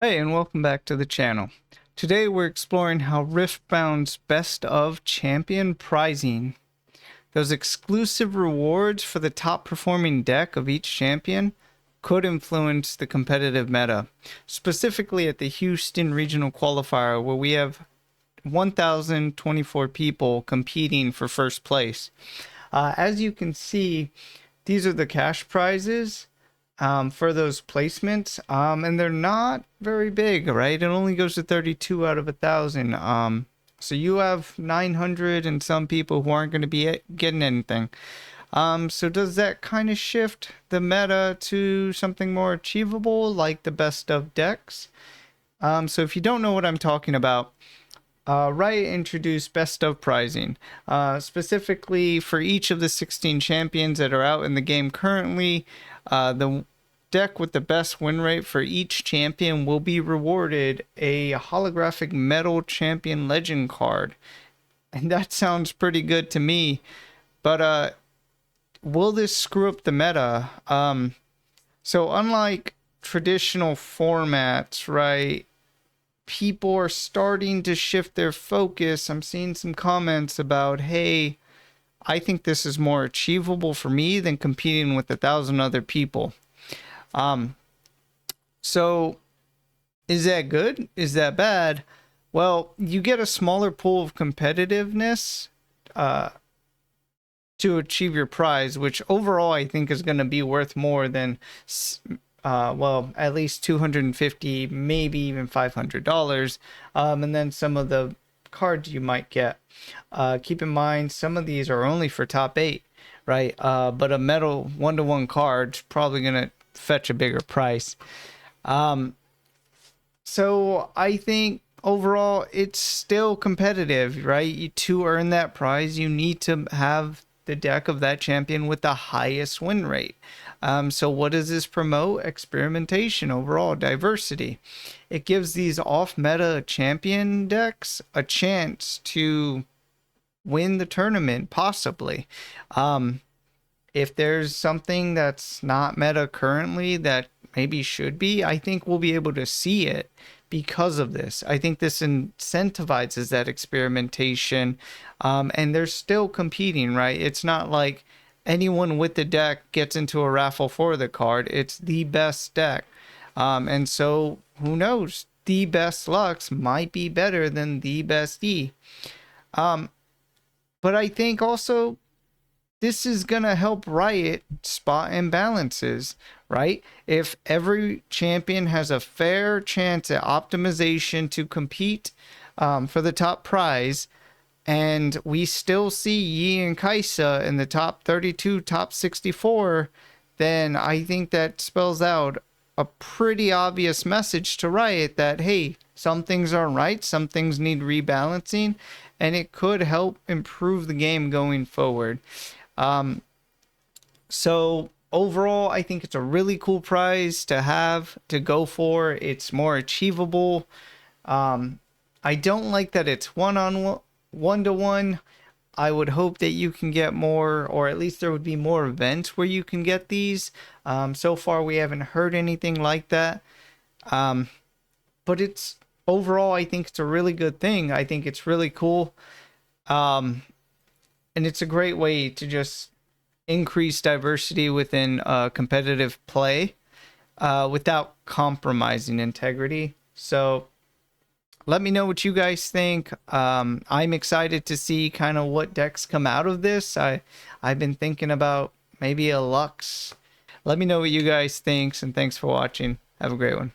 Hey, and welcome back to the channel. Today we're exploring how Riftbound's Best of Champion prizing, those exclusive rewards for the top performing deck of each champion, could influence the competitive meta, specifically at the Houston Regional Qualifier where we have 1,024 people competing for first place. As you can see, these are the cash prizes for those placements, and they're not very big, right? It only goes to 32 out of 1,000. So you have 900 and some people who aren't going to be getting anything. So does that kind of shift the meta to something more achievable, like the best of decks? So if you don't know what I'm talking about, Riot introduced best of prizing, specifically for each of the 16 champions that are out in the game currently. The deck with the best win rate for each champion will be rewarded a holographic metal champion legend card. And that sounds pretty good to me. But will this screw up the meta? So unlike traditional formats, right, people are starting to shift their focus. I'm seeing some comments about, hey, I think this is more achievable for me than competing with 1,000 other people. So is that good? Is that bad? Well, you get a smaller pool of competitiveness to achieve your prize, which overall I think is going to be worth more than well, at least $250, maybe even $500. And then some of the cards you might get. Keep in mind, some of these are only for top 8, right? But a metal 1-to-1 card's probably going to fetch a bigger price. So I think overall it's still competitive, right? To earn that prize, you need to have the deck of that champion with the highest win rate. So what does this promote? Experimentation, overall diversity. It gives these off-meta champion decks a chance to win the tournament, possibly. If there's something that's not meta currently that maybe should be, I think we'll be able to see it because of this. I think this incentivizes that experimentation, and they're still competing, right? It's not like anyone with the deck gets into a raffle for the card. It's the best deck. And so who knows? The best Lux might be better than the best E. But I think also this is going to help Riot spot imbalances, right? If every champion has a fair chance at optimization to compete for the top prize, and we still see Yi and Kaisa in the top 32, top 64, then I think that spells out a pretty obvious message to Riot that, hey, some things aren't right, some things need rebalancing, and it could help improve the game going forward. So overall, I think it's a really cool prize to have, to go for. It's more achievable. I don't like that it's one-to-one. I would hope that you can get more, or at least there would be more events where you can get these. So far, we haven't heard anything like that. But it's overall, I think it's a really good thing. I think it's really cool. And it's a great way to just increase diversity within competitive play without compromising integrity. So let me know what you guys think. I'm excited to see kind of what decks come out of this. I've been thinking about maybe a Lux. Let me know what you guys think, and thanks for watching. Have a great one.